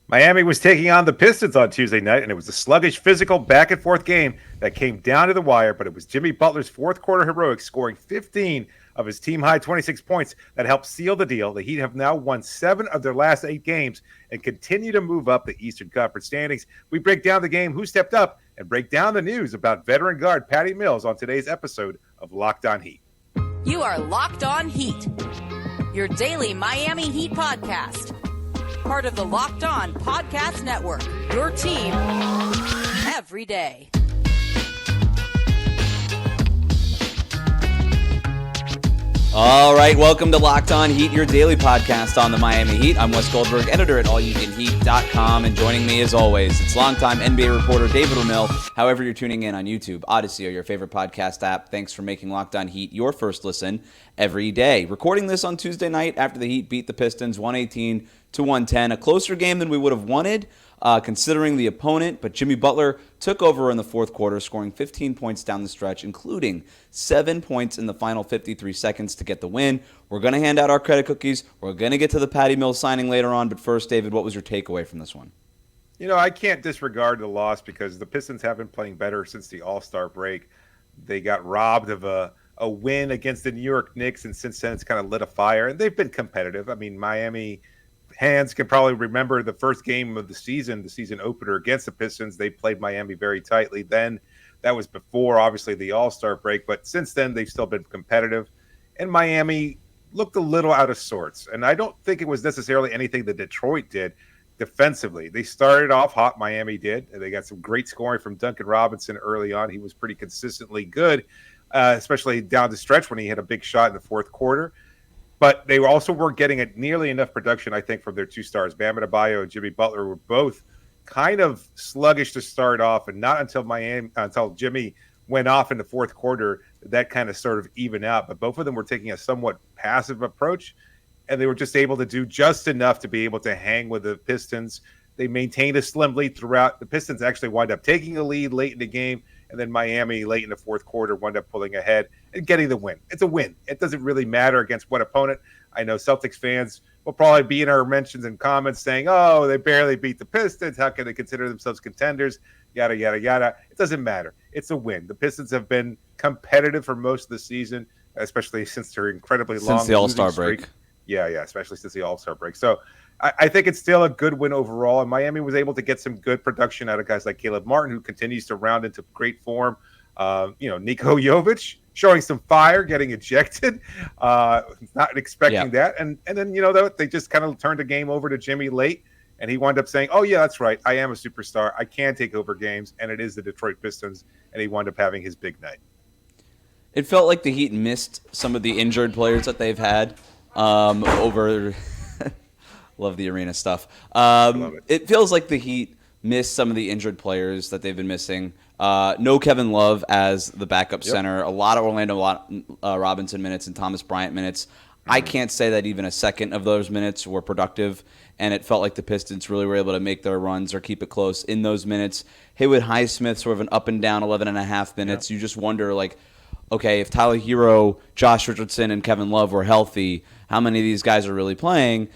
Miami was taking on the Pistons on Tuesday night, and it was a sluggish, physical, back-and-forth game that came down to the wire, but it was Jimmy Butler's fourth-quarter heroics, scoring 15 of his team-high 26 points that helped seal the deal. The Heat have now won 7 of their last 8 games and continue to move up the Eastern Conference standings. We break down the game, who stepped up, and break down the news about veteran guard Patty Mills on today's episode of Locked On Heat. You are Locked On Heat, your daily Miami Heat podcast. Part of the Locked On Podcast Network, your team every day. All right, welcome to Locked On Heat, your daily podcast on the Miami Heat. I'm Wes Goldberg, editor at allyoucanheat.com, and joining me as always, it's longtime NBA reporter David Ramil. However you're tuning in on YouTube, Odyssey, or your favorite podcast app, thanks for making Locked On Heat your first listen every day. Recording this on Tuesday night after the Heat beat the Pistons 118-110, a closer game than we would have wanted, considering the opponent, but Jimmy Butler took over in the fourth quarter, scoring 15 points down the stretch, including 7 points in the final 53 seconds to get the win. We're going to hand out our credit cookies. We're going to get to the Patty Mills signing later on, but first, David, what was your takeaway from this one? You know, I can't disregard the loss because the Pistons have been playing better since the All-Star break. They got robbed of a win against the New York Knicks, and since then it's kind of lit a fire, and they've been competitive. I mean, Miami fans can probably remember the first game of the season opener against the Pistons. They played Miami very tightly then. That was before, obviously, the All-Star break. But since then, they've still been competitive. And Miami looked a little out of sorts. And I don't think it was necessarily anything that Detroit did defensively. They started off hot, Miami did. And they got some great scoring from Duncan Robinson early on. He was pretty consistently good, especially down the stretch when he hit a big shot in the fourth quarter. But they also weren't getting nearly enough production, I think, from their two stars. Bam Adebayo and Jimmy Butler were both kind of sluggish to start off, and not until Jimmy went off in the fourth quarter, that kind of sort of evened out. But both of them were taking a somewhat passive approach, and they were just able to do just enough to be able to hang with the Pistons. They maintained a slim lead throughout. The Pistons actually wind up taking a lead late in the game, and then Miami late in the fourth quarter wound up pulling ahead and getting the win. It's a win. It doesn't really matter against what opponent. I know Celtics fans will probably be in our mentions and comments saying, oh, they barely beat the Pistons. How can they consider themselves contenders? Yada, yada, yada. It doesn't matter. It's a win. The Pistons have been competitive for most of the season, especially since their incredibly long since the All-Star break. Yeah, especially since the All-Star break. So I think it's still a good win overall, and Miami was able to get some good production out of guys like Caleb Martin, who continues to round into great form. Nikola Jovic showing some fire, getting ejected, not expecting that. And then, they just kind of turned the game over to Jimmy late, and he wound up saying, oh, yeah, that's right. I am a superstar. I can take over games, and it is the Detroit Pistons, and he wound up having his big night. It felt like the Heat missed some of the injured players that they've had over – love the arena stuff. It feels like the Heat missed some of the injured players that they've been missing. No Kevin Love as the backup center. A lot of Orlando Robinson minutes and Thomas Bryant minutes. I can't say that even a second of those minutes were productive, and it felt like the Pistons really were able to make their runs or keep it close in those minutes. Haywood Highsmith, sort of an up and down 11 and a half minutes. You just wonder, okay, if Tyler Hero, Josh Richardson, and Kevin Love were healthy, how many of these guys are really playing?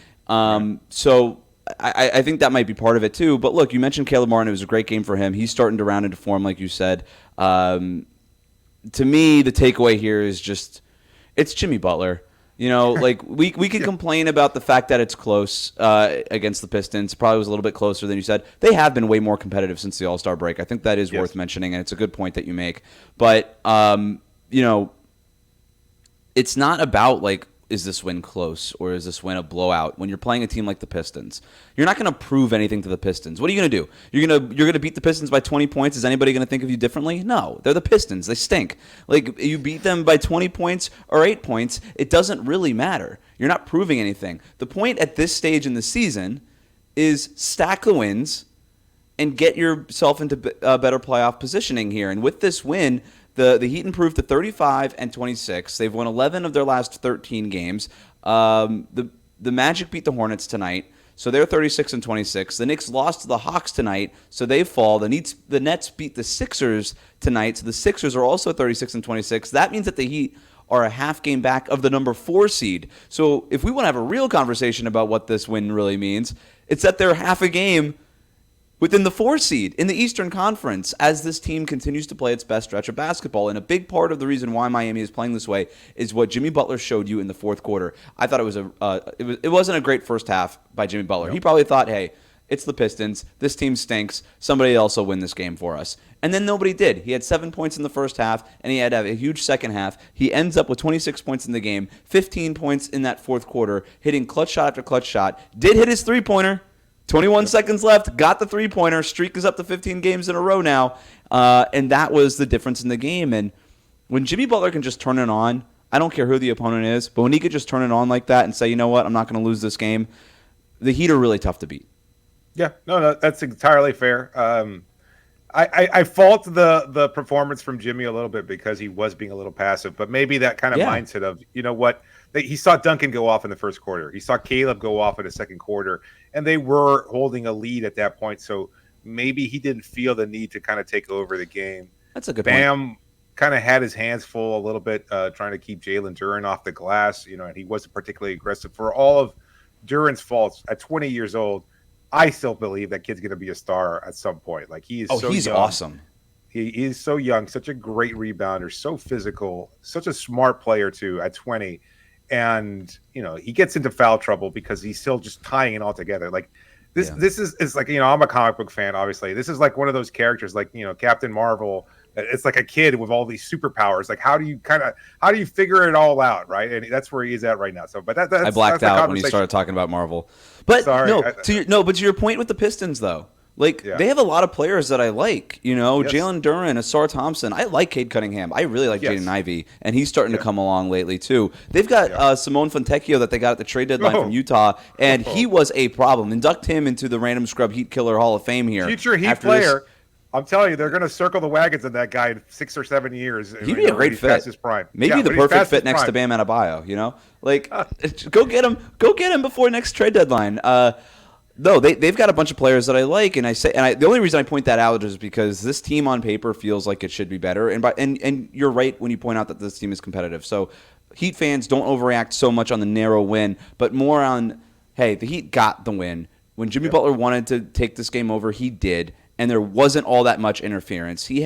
So I think that might be part of it too. But look, you mentioned Caleb Martin. It was a great game for him. He's starting to round into form, like you said. To me, the takeaway here is just it's Jimmy Butler. We can complain about the fact that it's close against the Pistons. Probably was a little bit closer than you said. They have been way more competitive since the All-Star break. I think that is worth mentioning, and it's a good point that you make. But it's not about is this win close or is this win a blowout? When you're playing a team like the Pistons, you're not going to prove anything to the Pistons. What are you going to do? You're going to beat the Pistons by 20 points. Is anybody going to think of you differently? No, they're the Pistons. They stink. You beat them by 20 points or 8 points, it doesn't really matter. You're not proving anything. The point at this stage in the season is stack the wins and get yourself into better playoff positioning here. And with this win, the Heat improved to 35-26. They've won 11 of their last 13 games. The Magic beat the Hornets tonight, so they're 36-26. The Knicks lost to the Hawks tonight, so they fall. The Nets beat the Sixers tonight, so the Sixers are also 36-26. That means that the Heat are a half game back of the number 4 seed. So if we want to have a real conversation about what this win really means, It's that they're half a game within the 4 seed in the Eastern Conference as this team continues to play its best stretch of basketball. And a big part of the reason why Miami is playing this way is what Jimmy Butler showed you in the fourth quarter. I thought it wasn't a great first half by Jimmy Butler. Nope. He probably thought, hey, it's the Pistons. This team stinks. Somebody else will win this game for us. And then nobody did. He had 7 points in the first half, and he had to have a huge second half. He ends up with 26 points in the game, 15 points in that fourth quarter, hitting clutch shot after clutch shot. Did hit his three-pointer. 21 seconds left, got the three-pointer. Streak is up to 15 games in a row now. And that was the difference in the game. And when Jimmy Butler can just turn it on, I don't care who the opponent is, but when he could just turn it on like that and say, you know what, I'm not going to lose this game, the Heat are really tough to beat. Yeah, no, that's entirely fair. I fault the performance from Jimmy a little bit because he was being a little passive, but maybe that kind of mindset of, you know what, he saw Duncan go off in the first quarter. He saw Caleb go off in the second quarter, and they were holding a lead at that point. So maybe he didn't feel the need to kind of take over the game. That's a good Bam point. kind of had his hands full a little bit trying to keep Jalen Duren off the glass, and he wasn't particularly aggressive. For all of Duren's faults, at 20 years old, I still believe that kid's going to be a star at some point. Like, he is he's young. Awesome. He is so young, such a great rebounder, so physical, such a smart player too at 20. And, he gets into foul trouble because he's still just tying it all together. Like, this is like, I'm a comic book fan, obviously. This is like one of those characters, like, Captain Marvel. It's like a kid with all these superpowers. Like, how do you figure it all out, right? And that's where he is at right now. So, but that's I blacked out when he started talking about Marvel. But to your point with the Pistons, though, they have a lot of players that I like. Jalen Duren, Asar Thompson. I like Cade Cunningham. I really like Jaden Ivey, and he's starting to come along lately too. They've got Simone Fontecchio that they got at the trade deadline from Utah, and he was a problem. Induct him into the Random Scrub Heat Killer Hall of Fame here. Future Heat player. I'm telling you, they're going to circle the wagons on that guy in 6 or 7 years. He'd be a great fit. His prime. Maybe the perfect fit next to Bam Adebayo. Go get him. Go get him before next trade deadline. No, they've got a bunch of players that I like, and the only reason I point that out is because this team on paper feels like it should be better. And you're right when you point out that this team is competitive. So Heat fans, don't overreact so much on the narrow win, but more on, hey, the Heat got the win. When Jimmy Butler wanted to take this game over, he did. And there wasn't all that much interference. He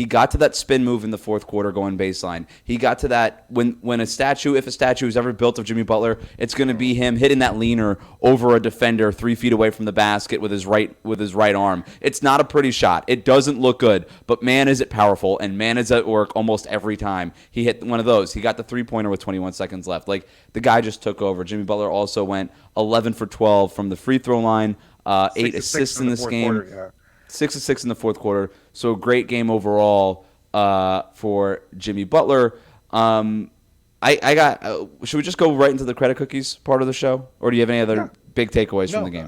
got to that spin move in the fourth quarter going baseline. He got to that if a statue is ever built of Jimmy Butler, it's going to be him hitting that leaner over a defender 3 feet away from the basket with his right arm. It's not a pretty shot. It doesn't look good, but man, is it powerful, and man, is it work almost every time. He hit one of those. He got the three-pointer with 21 seconds left. Like, the guy just took over. Jimmy Butler also went 11 for 12 from the free throw line, 8 assists in this game. Quarter, 6 of 6 in the fourth quarter. So great game overall for Jimmy Butler. Should we just go right into the credit cookies part of the show? Or do you have any other big takeaways from the game?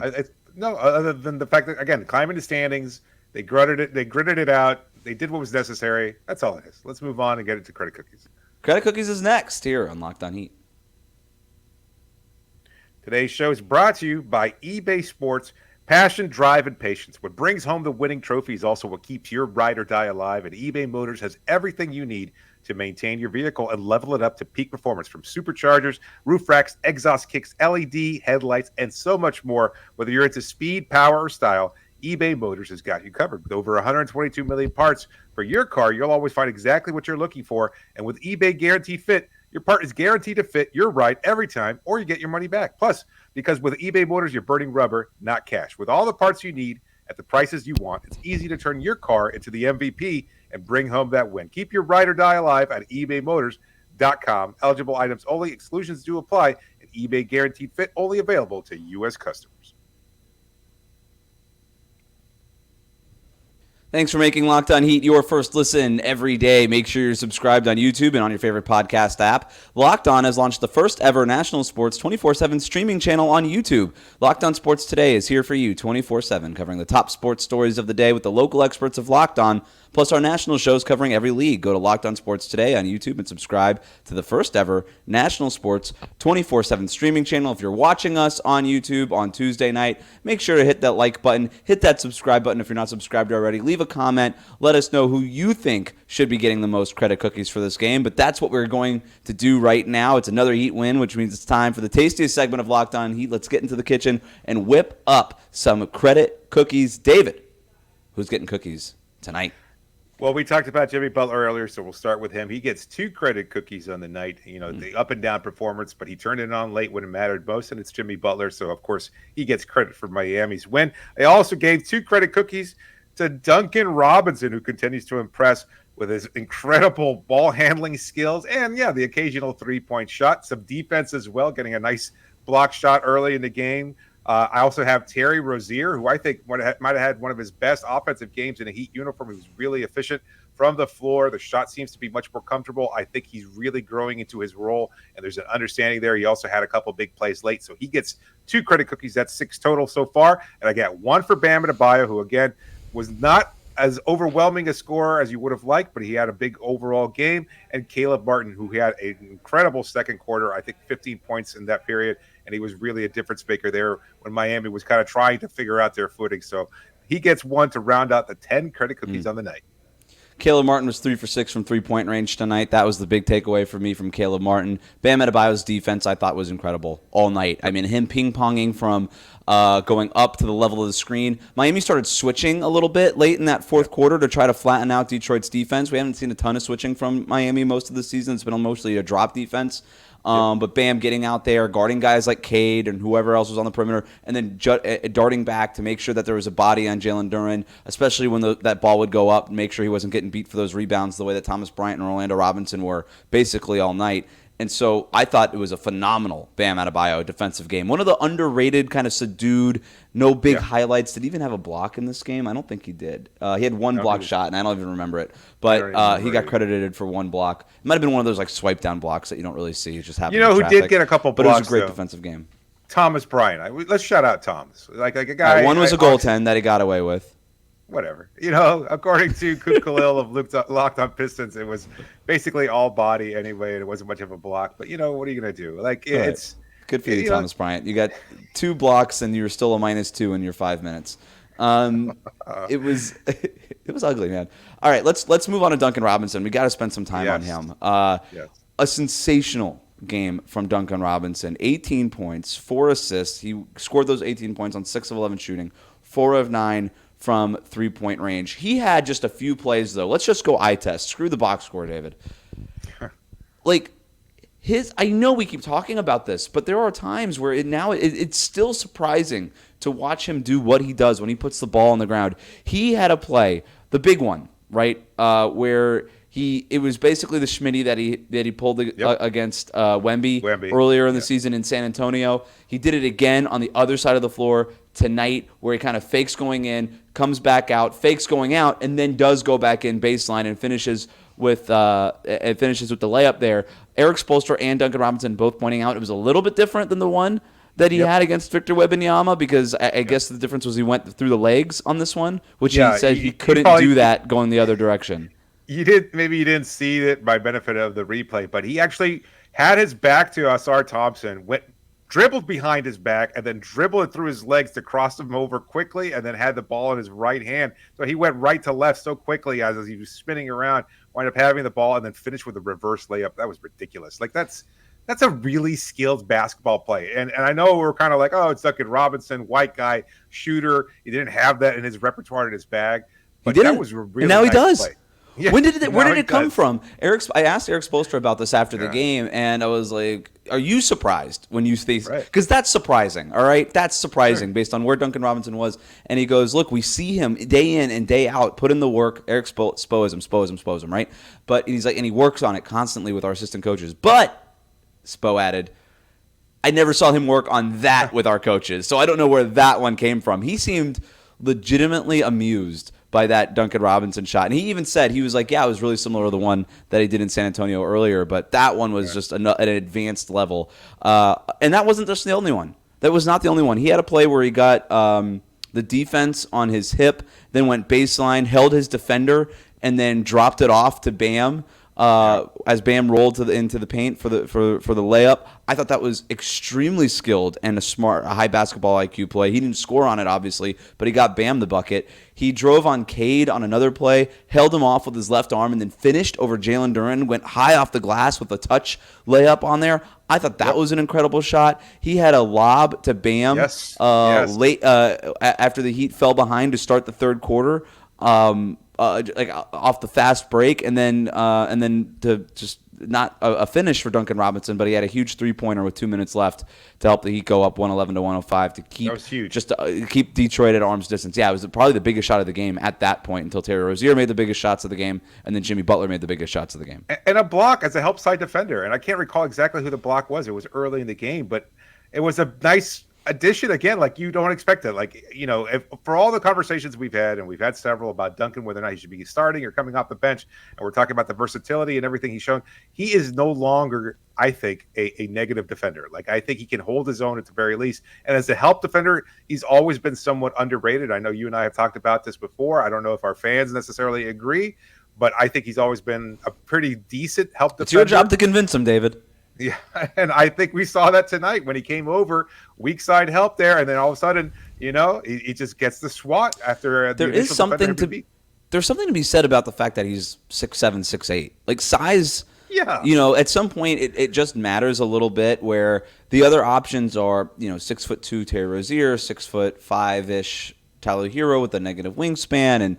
No, other than the fact that, again, climbing the standings, they gritted it out. They did what was necessary. That's all it is. Let's move on and get into credit cookies. Credit cookies is next here on Locked On Heat. Today's show is brought to you by eBay Sports. Passion, drive, and patience. What brings home the winning trophy is also what keeps your ride or die alive. And eBay Motors has everything you need to maintain your vehicle and level it up to peak performance, from superchargers, roof racks, exhaust kicks, LED headlights, and so much more. Whether you're into speed, power, or style, eBay Motors has got you covered. With over 122 million parts for your car, you'll always find exactly what you're looking for. And with eBay Guaranteed Fit, your part is guaranteed to fit your ride every time, or you get your money back. Plus, because with eBay Motors, you're burning rubber, not cash. With all the parts you need at the prices you want, it's easy to turn your car into the MVP and bring home that win. Keep your ride or die alive at ebaymotors.com. Eligible items only. Exclusions do apply. And eBay Guaranteed Fit only available to U.S. customers. Thanks for making Locked On Heat your first listen every day. Make sure you're subscribed on YouTube and on your favorite podcast app. Locked On has launched the first ever national sports 24/7 streaming channel on YouTube. Locked On Sports Today is here for you 24/7, covering the top sports stories of the day with the local experts of Locked On, plus our national shows covering every league. Go to Locked On Sports Today on YouTube and subscribe to the first ever national sports 24/7 streaming channel. If you're watching us on YouTube on Tuesday night, make sure to hit that like button, hit that subscribe button if you're not subscribed already. Leave leave a comment. Let us know who you think should be getting the most credit cookies for this game. But that's what we're going to do right now. It's another Heat win, which means it's time for the tastiest segment of Locked On Heat. Let's get into the kitchen and whip up some credit cookies. David, who's getting cookies tonight? Well, we talked about Jimmy Butler earlier, so we'll start with him. He gets 2 credit cookies on the night, the up and down performance, but he turned it on late when it mattered most, and it's Jimmy Butler. So, of course, he gets credit for Miami's win. I also gave 2 credit cookies to Duncan Robinson, who continues to impress with his incredible ball handling skills and, the occasional 3-point shot. Some defense as well, getting a nice block shot early in the game. I also have Terry Rozier, who I think might have had one of his best offensive games in a Heat uniform. He was really efficient from the floor. The shot seems to be much more comfortable. I think he's really growing into his role, and there's an understanding there. He also had a couple big plays late, so he gets 2 credit cookies. That's 6 total so far. And I got 1 for Bam Adebayo, who, again, was not as overwhelming a scorer as you would have liked, but he had a big overall game. And Caleb Martin, who had an incredible second quarter, I think 15 points in that period, and he was really a difference maker there when Miami was kind of trying to figure out their footing. So he gets 1 to round out the 10 credit cookies on the night. Caleb Martin was 3 for 6 from three-point range tonight. That was the big takeaway for me from Caleb Martin. Bam Adebayo's defense, I thought, was incredible all night. I mean, him ping-ponging from going up to the level of the screen. Miami started switching a little bit late in that fourth quarter to try to flatten out Detroit's defense. We haven't seen a ton of switching from Miami most of the season. It's been mostly a drop defense. But Bam getting out there, guarding guys like Cade and whoever else was on the perimeter, and then darting back to make sure that there was a body on Jalen Duren, especially when that ball would go up, and make sure he wasn't getting beat for those rebounds the way that Thomas Bryant and Orlando Robinson were basically all night. And so I thought it was a phenomenal Bam Adebayo defensive game. One of the underrated, kind of subdued, no big highlights. Did he even have a block in this game? I don't think he did. He had one block shot, and I don't even remember it. But he got credited for 1 block. It might have been one of those swipe down blocks that you don't really see. It just happened. Who did get a couple blocks? But it was a great defensive game. Thomas Bryant. Let's shout out Thomas. Like a guy. One was a goaltend that he got away with. Whatever. According to Coop Khalil of Locked On Pistons, it was basically all body anyway, and it wasn't much of a block. But, what are you going to do? It's good for you, Thomas Bryant. You got 2 blocks, and you're still a -2 in your 5 minutes. It was ugly, man. All right, let's move on to Duncan Robinson. We got to spend some time on him. A sensational game from Duncan Robinson. 18 points, 4 assists. He scored those 18 points on 6 of 11 shooting, 4 of 9 from 3-point range. He had just a few plays, though. Let's just go eye test. Screw the box score, David. I know we keep talking about this, but there are times where it's still surprising to watch him do what he does when he puts the ball on the ground. He had a play, the big one, right, where it was basically the Schmitty that he pulled against Wemby earlier in the season in San Antonio. He did it again on the other side of the floor tonight, where he kind of fakes going in, comes back out, fakes going out, and then does go back in baseline and finishes with the layup there. Eric Spoelstra and Duncan Robinson both pointing out it was a little bit different than the one that he had against Victor Wembanyama, because I guess the difference was he went through the legs on this one, which he said he couldn't do that going the other direction. Maybe you didn't see it by benefit of the replay, but he actually had his back to Ausar Thompson, dribbled behind his back, and then dribbled it through his legs to cross him over quickly, and then had the ball in his right hand. So he went right to left so quickly as he was spinning around, wound up having the ball, and then finished with a reverse layup. That was ridiculous. That's a really skilled basketball play. And I know we're kind of like, oh, it's Duncan Robinson, white guy, shooter. He didn't have that in his repertoire in his bag. But that was a really and now nice he does. play. Yeah, where did it come from? I asked Eric Spoelstra about this after the game, and I was like, are you surprised when you see – because that's surprising, all right? That's surprising based on where Duncan Robinson was. And he goes, look, we see him day in and day out put in the work. Eric Spoelstra him, right? But he's like – and he works on it constantly with our assistant coaches. But, Spo added, I never saw him work on that with our coaches. So I don't know where that one came from. He seemed legitimately amused by that Duncan Robinson shot. And he even said, he was like, yeah, it was really similar to the one that he did in San Antonio earlier, but that one was just an advanced level. And that wasn't just the only one. That was not the only one. He had a play where he got the defense on his hip, then went baseline, held his defender, and then dropped it off to Bam. as Bam rolled into the paint for the layup. I thought that was extremely skilled and a high basketball IQ play. He didn't score on it, obviously, but he got Bam the bucket. He drove on Cade on another play, held him off with his left arm, and then finished over Jalen Duren, went high off the glass with a touch layup on there. I thought that was an incredible shot. He had a lob to Bam late after the Heat fell behind to start the third quarter. Like off the fast break, and then to just not a finish for Duncan Robinson, but he had a huge 3-pointer with 2 minutes left to help the Heat go up 111 to 105 to keep that was huge. Just to keep Detroit at arm's distance. Yeah, it was probably the biggest shot of the game at that point until Terry Rozier made the biggest shots of the game, and then Jimmy Butler made the biggest shots of the game. And a block as a help side defender, and I can't recall exactly who the block was. It was early in the game, but it was a nice addition again. Like, you don't expect it. Like, for all the conversations we've had, and we've had several about Duncan, whether or not he should be starting or coming off the bench, and we're talking about the versatility and everything he's shown, he is no longer, I think, a negative defender. Like, I think he can hold his own at the very least. And as a help defender, he's always been somewhat underrated. I know you and I have talked about this before. I don't know if our fans necessarily agree, but I think he's always been a pretty decent help defender. It's your job to convince him, David. Yeah, and I think we saw that tonight when he came over, weak side help there, and then all of a sudden, he just gets the swat after there's something to be said about the fact that he's 6'7", 6'8". Like, size, at some point it just matters a little bit, where the other options are, 6'2" Terry Rozier, 6'5" Tyler Hero with a negative wingspan, and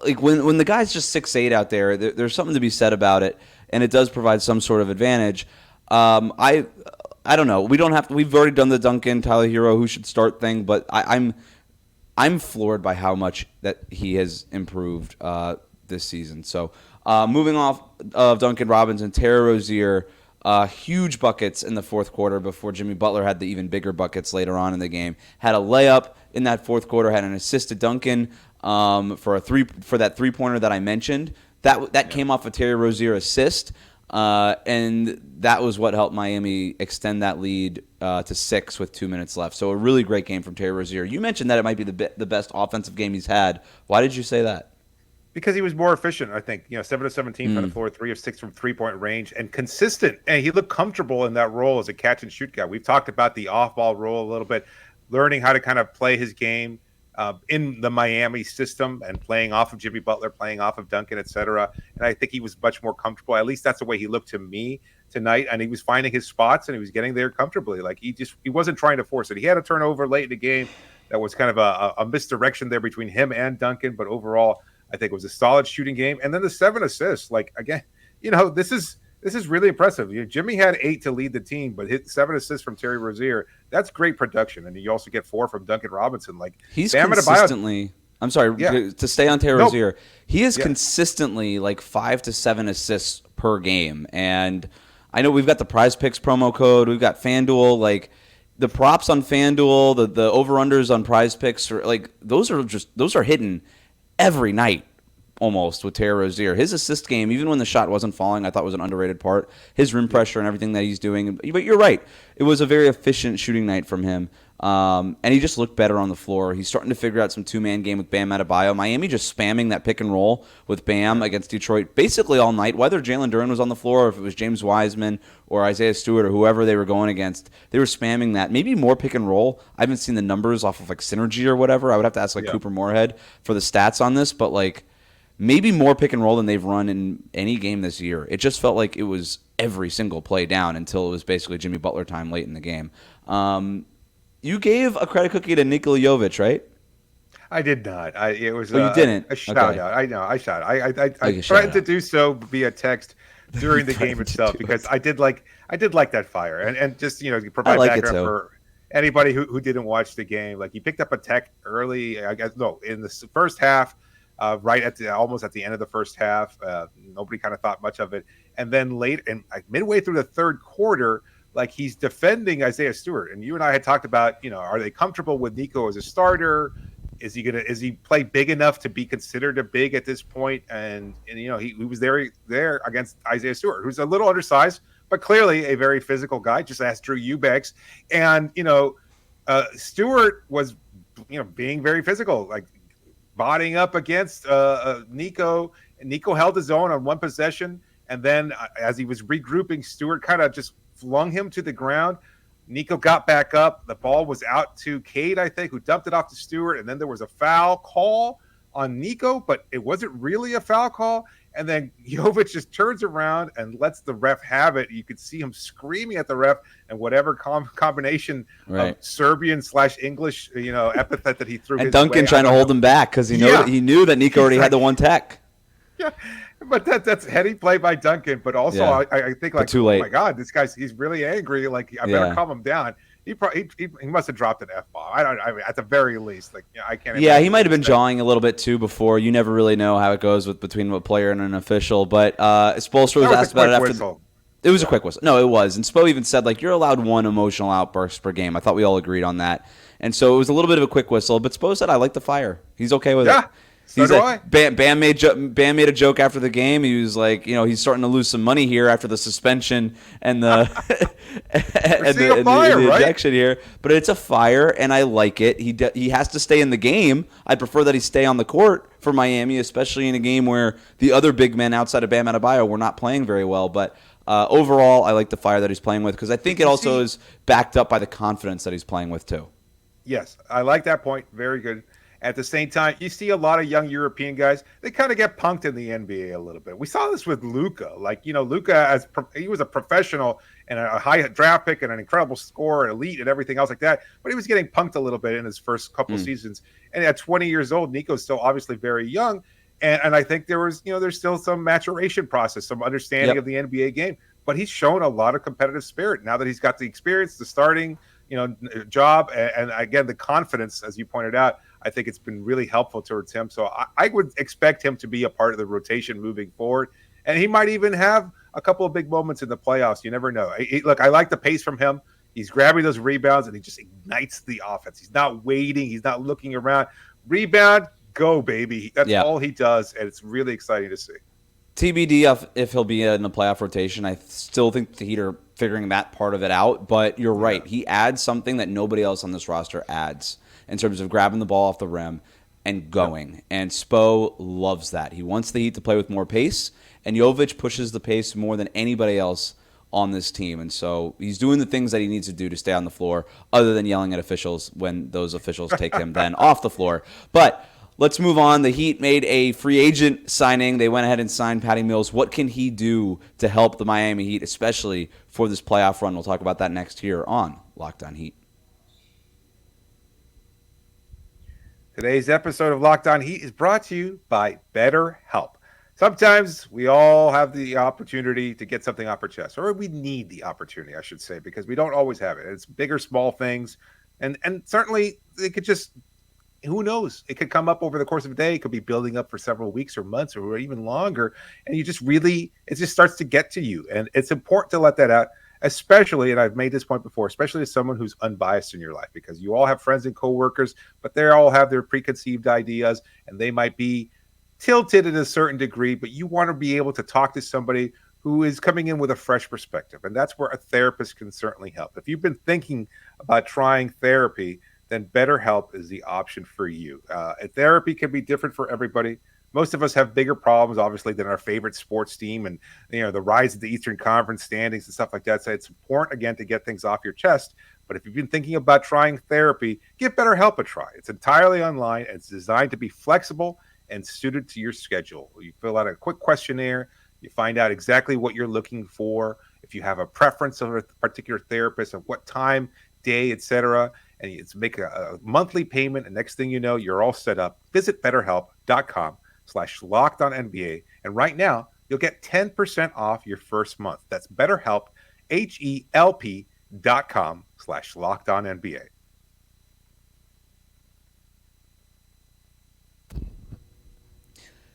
like when the guy's just 6'8" out there, there's something to be said about it, and it does provide some sort of advantage. I don't know. We don't have to. We've already done the Duncan, Tyler Hero, who should start thing, but I'm floored by how much that he has improved this season. So moving off of Duncan Robinson, Terry Rozier, huge buckets in the fourth quarter before Jimmy Butler had the even bigger buckets later on in the game. Had a layup in that fourth quarter. Had an assist to Duncan for that 3-pointer that I mentioned. That came off a Terry Rozier assist. And that was what helped Miami extend that lead to 6 with 2 minutes left. So a really great game from Terry Rozier. You mentioned that it might be the best offensive game he's had. Why did you say that? Because he was more efficient, I think. 7 of 17 from the floor, 3 of 6 from 3-point range, and consistent. And he looked comfortable in that role as a catch and shoot guy. We've talked about the off-ball role a little bit, learning how to kind of play his game in the Miami system and playing off of Jimmy Butler, playing off of Duncan, etc. And I think he was much more comfortable. At least that's the way he looked to me tonight. And he was finding his spots and he was getting there comfortably. Like, he wasn't trying to force it. He had a turnover late in the game that was kind of a misdirection there between him and Duncan. But overall, I think it was a solid shooting game. And then the 7 assists. Like, again, this is really impressive. Jimmy had 8 to lead the team, but hit 7 assists from Terry Rozier. That's great production. And you also get 4 from Duncan Robinson. Like, he's consistently – I'm sorry, to stay on Terry Rozier. He is consistently like 5 to 7 assists per game. And I know we've got the PrizePicks promo code. We've got FanDuel. Like, the props on FanDuel, the over-unders on PrizePicks, like, those are hidden every night. Almost with Terry Rozier. His assist game, even when the shot wasn't falling, I thought was an underrated part. His rim pressure and everything that he's doing. But you're right. It was a very efficient shooting night from him. And he just looked better on the floor. He's starting to figure out some two-man game with Bam Adebayo. Miami just spamming that pick and roll with Bam against Detroit basically all night. Whether Jalen Duren was on the floor or if it was James Wiseman or Isaiah Stewart or whoever they were going against, they were spamming that. Maybe more pick and roll. I haven't seen the numbers off of like Synergy or whatever. I would have to ask Cooper Moorhead for the stats on this. But like, maybe more pick and roll than they've run in any game this year. It just felt like it was every single play down until it was basically Jimmy Butler time late in the game. You gave a credit cookie to Nikola Jovic, right? I did not. It was you didn't. A shout out. I know. I shot. I tried to do so via text during the game itself because I did like that fire and just provide background for anybody who didn't watch the game. Like, he picked up a tech early. I guess in the first half. Right almost at the end of the first half. Nobody kind of thought much of it. And then late and midway through the third quarter, like, he's defending Isaiah Stewart. And you and I had talked about, are they comfortable with Nico as a starter? Is he play big enough to be considered a big at this point? And he was there against Isaiah Stewart, who's a little undersized, but clearly a very physical guy. Just ask Drew Eubanks. And Stewart was being very physical, like bodying up against Nico. And Nico held his own on one possession, And then as he was regrouping, Stewart kind of just flung him to the ground. Nico got back up. The ball was out to Cade, I think, who dumped it off to Stewart. And then there was a foul call on Nico, but it wasn't really a foul call. And then Jovic just turns around and lets the ref have it. You could see him screaming at the ref, and whatever combination of Serbian/English, epithet that he threw. And Duncan trying to hold him back because he knew that Nico already had the one tech. Yeah, but that's heady play by Duncan. But also, I think like, too late. Oh my God, he's really angry. Like, I better calm him down. He must have dropped an F-bomb. I mean, at the very least, like, I can't. Yeah, he might have been jawing a little bit too before. You never really know how it goes between a player and an official. But Spoelstra was asked about it after. It was a quick whistle. No, it was. And Spo even said, like, you're allowed one emotional outburst per game. I thought we all agreed on that. And so it was a little bit of a quick whistle. But Spo said, I like the fire. He's okay with it. So do I. Bam made a joke after the game. He was like, he's starting to lose some money here after the suspension and the the ejection here. But it's a fire, and I like it. He has to stay in the game. I prefer that he stay on the court for Miami, especially in a game where the other big men outside of Bam Adebayo were not playing very well. But overall, I like the fire that he's playing with because I think it also is backed up by the confidence that he's playing with too. Yes, I like that point. Very good. At the same time, you see a lot of young European guys, they kind of get punked in the NBA a little bit. We saw this with Luka. Like, Luka, he was a professional and a high draft pick and an incredible scorer, and elite and everything else like that. But he was getting punked a little bit in his first couple seasons. And at 20 years old, Nico's still obviously very young. And I think there's still some maturation process, some understanding of the NBA game. But he's shown a lot of competitive spirit now that he's got the experience, the starting job, and again, the confidence, as you pointed out. I think it's been really helpful towards him. So I would expect him to be a part of the rotation moving forward. And he might even have a couple of big moments in the playoffs. You never know. Look, I like the pace from him. He's grabbing those rebounds, and he just ignites the offense. He's not waiting. He's not looking around. Rebound, go, baby. That's all he does, and it's really exciting to see. TBD if he'll be in the playoff rotation. I still think the Heat are figuring that part of it out. But you're right. He adds something that nobody else on this roster adds in terms of grabbing the ball off the rim and going. And Spo loves that. He wants the Heat to play with more pace, and Jovic pushes the pace more than anybody else on this team. And so he's doing the things that he needs to do to stay on the floor, other than yelling at officials when those officials take him then off the floor. But let's move on. The Heat made a free agent signing. They went ahead and signed Patty Mills. What can he do to help the Miami Heat, especially for this playoff run? We'll talk about that next here on Locked On Heat. Today's episode of Locked On Heat is brought to you by BetterHelp. Sometimes we all have the opportunity to get something off our chest, or we need the opportunity, I should say, because we don't always have it. It's big or small things, and certainly it could just, who knows? It could come up over the course of a day. It could be building up for several weeks or months or even longer, and it just starts to get to you, and it's important to let that out. Especially, and I've made this point before, especially as someone who's unbiased in your life, because you all have friends and coworkers, but they all have their preconceived ideas, and they might be tilted in a certain degree, but you want to be able to talk to somebody who is coming in with a fresh perspective, and that's where a therapist can certainly help. If you've been thinking about trying therapy, then BetterHelp is the option for you. Therapy can be different for everybody. Most of us have bigger problems, obviously, than our favorite sports team and the rise of the Eastern Conference standings and stuff like that. So it's important, again, to get things off your chest. But if you've been thinking about trying therapy, give BetterHelp a try. It's entirely online, and it's designed to be flexible and suited to your schedule. You fill out a quick questionnaire. You find out exactly what you're looking for. If you have a preference of a particular therapist, of what time, day, etc., and you make a monthly payment, and next thing you know, you're all set up. Visit BetterHelp.com/LockedOnNBA, and right now you'll get 10% off your first month. That's BetterHelp, HELP.com/LockedOnNBA.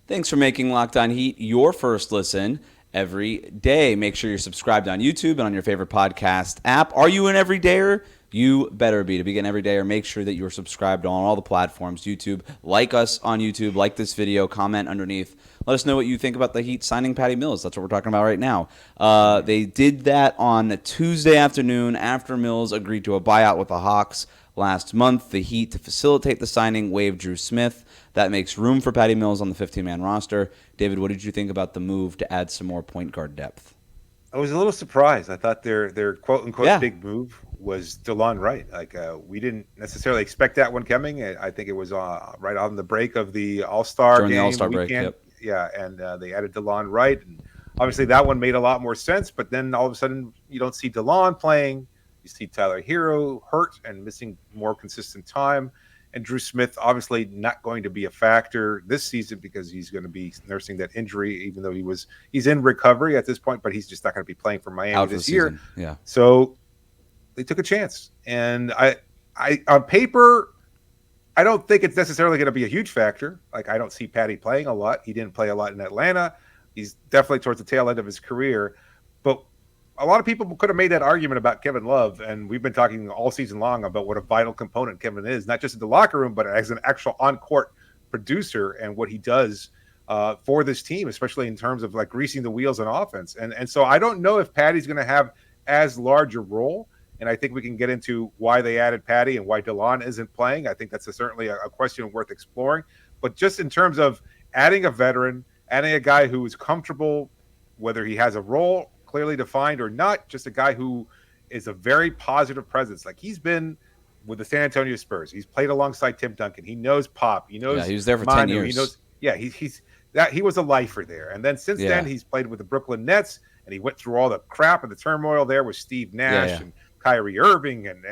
Thanks for making Locked On Heat your first listen every day. Make sure you're subscribed on YouTube and on your favorite podcast app. Are you an everydayer? You better be. To begin every day, or make sure that you're subscribed on all the platforms. YouTube, like us on YouTube, like this video, comment underneath. Let us know what you think about the Heat signing Patty Mills. That's what we're talking about right now. They did that on Tuesday afternoon after Mills agreed to a buyout with the Hawks last month. The Heat, to facilitate the signing, waived Drew Smith. That makes room for Patty Mills on the 15-man roster. David, what did you think about the move to add some more point guard depth? I was a little surprised. I thought their quote unquote big move was DeLon Wright. We didn't necessarily expect that one coming. I think it was right on the break of the All-Star game. During the All-Star break, yep. Yeah, and they added DeLon Wright, and obviously that one made a lot more sense. But then all of a sudden, you don't see DeLon playing. You see Tyler Hero hurt and missing more consistent time. And Drew Smith obviously not going to be a factor this season because he's going to be nursing that injury, even though he's in recovery at this point, but he's just not going to be playing for Miami this year. Yeah. So they took a chance. And I on paper, I don't think it's necessarily going to be a huge factor. I don't see Patty playing a lot. He didn't play a lot in Atlanta. He's definitely towards the tail end of his career. But a lot of people could have made that argument about Kevin Love, and we've been talking all season long about what a vital component Kevin is, not just in the locker room, but as an actual on-court producer and what he does for this team, especially in terms of greasing the wheels on offense. And so I don't know if Patty's going to have as large a role, and I think we can get into why they added Patty and why DeLon isn't playing. I think that's certainly a question worth exploring. But just in terms of adding a veteran, adding a guy who is comfortable, whether he has a role clearly defined or not, just a guy who is a very positive presence. He's been with the San Antonio Spurs. He's played alongside Tim Duncan. He knows Pop. He knows. Yeah, he was there for Manu. 10 years. He knows. Yeah, he was a lifer there. And then since then, he's played with the Brooklyn Nets, and he went through all the crap and the turmoil there with Steve Nash and Kyrie Irving and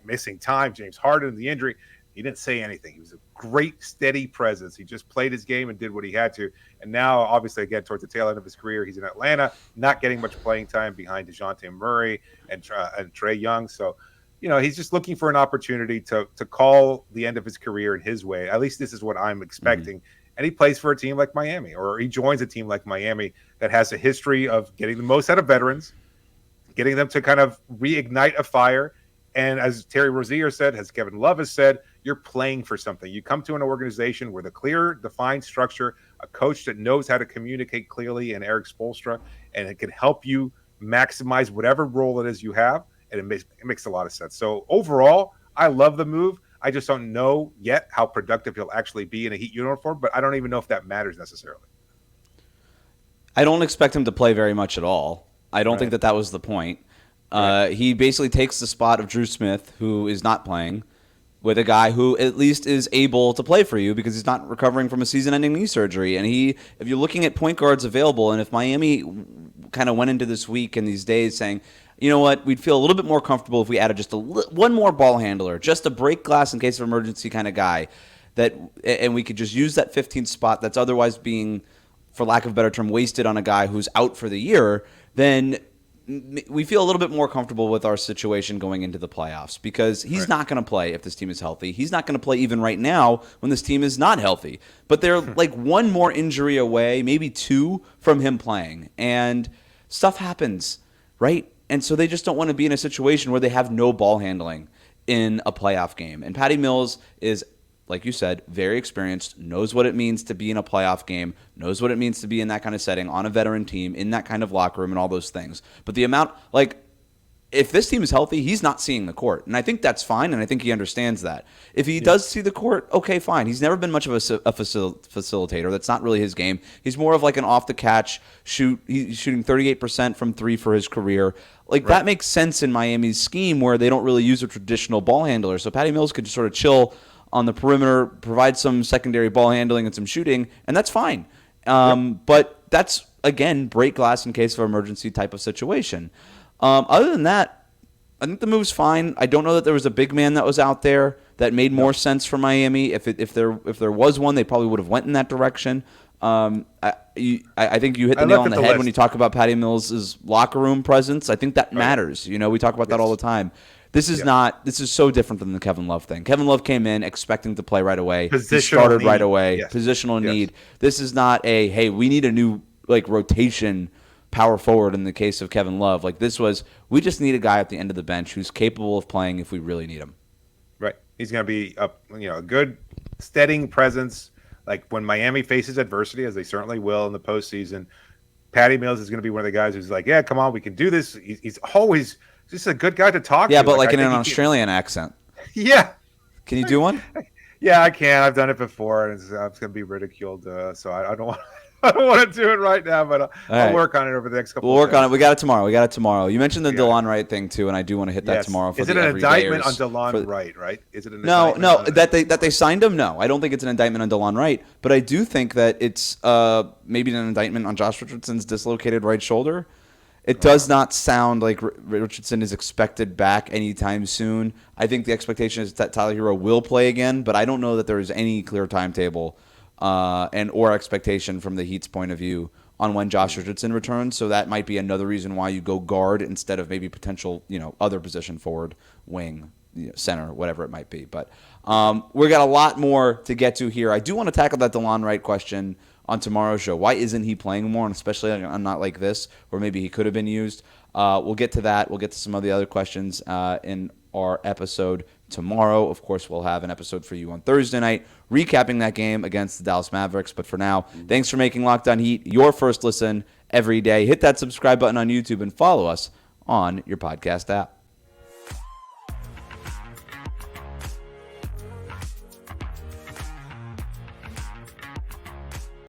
missing time, James Harden, the injury. He didn't say anything. He was a great, steady presence. He just played his game and did what he had to. And now, obviously, again, towards the tail end of his career, he's in Atlanta, not getting much playing time behind DeJounte Murray and Trae Young. So, he's just looking for an opportunity to call the end of his career in his way. At least this is what I'm expecting. Mm-hmm. And he plays for a team like Miami, or he joins a team like Miami that has a history of getting the most out of veterans, getting them to kind of reignite a fire. And as Terry Rozier said, as Kevin Love has said, you're playing for something. You come to an organization with a clear, defined structure, a coach that knows how to communicate clearly, and Eric Spoelstra, and it can help you maximize whatever role it is you have, and it makes a lot of sense. So overall, I love the move. I just don't know yet how productive he'll actually be in a Heat uniform, but I don't even know if that matters necessarily. I don't expect him to play very much at all. I don't think that was the point. He basically takes the spot of Drew Smith, who is not playing, with a guy who at least is able to play for you because he's not recovering from a season-ending knee surgery. And if you're looking at point guards available, and if Miami kind of went into this week and these days saying, you know what, we'd feel a little bit more comfortable if we added just one more ball handler, just a break glass in case of emergency kind of guy, and we could just use that 15th spot that's otherwise being, for lack of a better term, wasted on a guy who's out for the year, then we feel a little bit more comfortable with our situation going into the playoffs because he's not going to play if this team is healthy. He's not going to play even right now when this team is not healthy. But they're one more injury away, maybe two, from him playing. And stuff happens, right? And so they just don't want to be in a situation where they have no ball handling in a playoff game. And Patty Mills is, like you said, very experienced, knows what it means to be in a playoff game, knows what it means to be in that kind of setting, on a veteran team, in that kind of locker room, and all those things. But the amount, if this team is healthy, he's not seeing the court. And I think that's fine, and I think he understands that. If he does see the court, okay, fine. He's never been much of a facilitator. That's not really his game. He's more of an off-the-catch shoot. He's shooting 38% from three for his career. That makes sense in Miami's scheme where they don't really use a traditional ball handler. So Patty Mills could just sort of chill on the perimeter, provide some secondary ball handling and some shooting, and that's fine. But that's, again, break glass in case of emergency type of situation. Other than that, I think the move's fine. I don't know that there was a big man that was out there that made more sense for Miami. If there was one, they probably would have went in that direction. I think you hit the nail on the head when you talk about Patty Mills' locker room presence. I think that matters. We talk about that all the time. This is so different than the Kevin Love thing. Kevin Love came in expecting to play right away. He started right away. Positional need. This is not hey, we need a new rotation power forward in the case of Kevin Love. This was, we just need a guy at the end of the bench who's capable of playing if we really need him. Right. He's going to be a good steadying presence. When Miami faces adversity, as they certainly will in the postseason, Patty Mills is going to be one of the guys who's come on, we can do this. He's always just a good guy to talk to. Yeah, but in an Australian accent. Yeah. Can you do one? Yeah, I can. I've done it before, and I'm going to be ridiculed. So I don't want. I don't want to do it right now, but I'll right. work on it over the next couple. We'll of work on it. days. We got it tomorrow. You mentioned the DeLon Wright thing too, and I do want to hit that tomorrow. For Is it the an indictment on everydayers. DeLon Wright? Right? Is it an No, indictment that they signed him. No, I don't think it's an indictment on DeLon Wright, but I do think that it's maybe an indictment on Josh Richardson's dislocated right shoulder. It does not sound like Richardson is expected back anytime soon. I think the expectation is that Tyler Hero will play again, but I don't know that there is any clear timetable or expectation from the Heat's point of view on when Josh Richardson returns. So that might be another reason why you go guard instead of maybe potential, other position, forward, wing, center, whatever it might be. But we got a lot more to get to here. I do want to tackle that DeLon Wright question on tomorrow's show. Why isn't he playing more, and especially on not like this, where maybe he could have been used? We'll get to that. We'll get to some of the other questions in our episode tomorrow. Of course, we'll have an episode for you on Thursday night, recapping that game against the Dallas Mavericks. But for now, thanks for making Locked On Heat your first listen every day. Hit that subscribe button on YouTube and follow us on your podcast app.